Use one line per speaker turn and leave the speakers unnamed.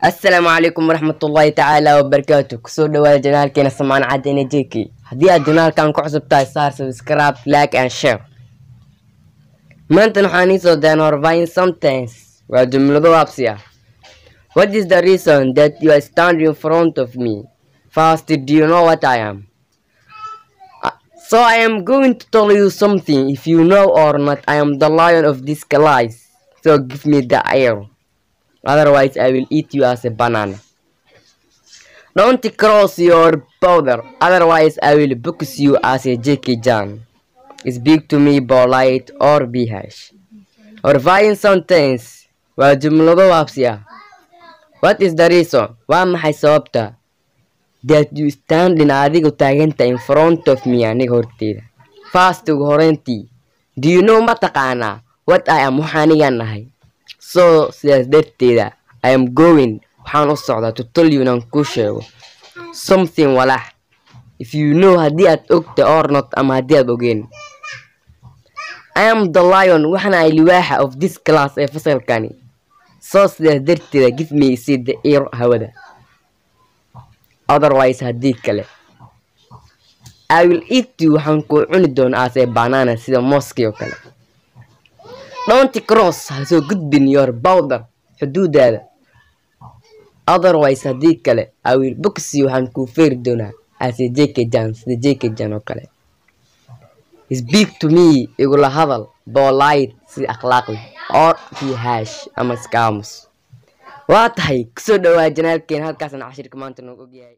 السلام عليكم ورحمة الله تعالى وبركاته. كسور دوال جنال كينا سمان عدينا جيكي هدي الجنال كان كعصب تاي صار سبسكرايب لايك and share. ما انت نحاني so then or buying something وجملة دوابسيا. What is the reason that you are standing in front of me? First, do you know what I am? So I am going to tell you something. If you know or not, I am the lion of this class. So give me the air. Otherwise, I will eat you as a banana. Don't cross your border. Otherwise, I will box you as a Jackie Chan. Speak to me polite or be harsh. Or find sentence. Waa jumlado waabsiya. What is the reason? Waa maxay sababta? That you standing adigu taaganta in front of me aniga horteeda. First ugu horeyntii. Do you know mataqaanaa what I am waxaanigan nahay? So sidaas darteeda I am going waxaan u socdaa to tell you inaan kuu sheego something walax. If you know haddii aad ogta or not ama haddii aad ogeen. I am the lion waxana ay liwaaxa of this class ee fasalkani. So sidaas darteeda give me the air hawada. Otherwise haddii kale I will eat you waxaan kuu cuni doonaa as a banana sida mooskii oo kale. Don't cross so gudbin your border xuduudaada. Otherwise haddii kale I will box you waxaan kuu feeri doonaa as a Jackie Chan sida Jackie Chan oo kale. Speak to me igula hadal polite si akhlaaq leh or be harsh ama scams. Waa tahay kusoo dhawaa janaalkeen halkaasna cashirka maanta noogu ogyahay.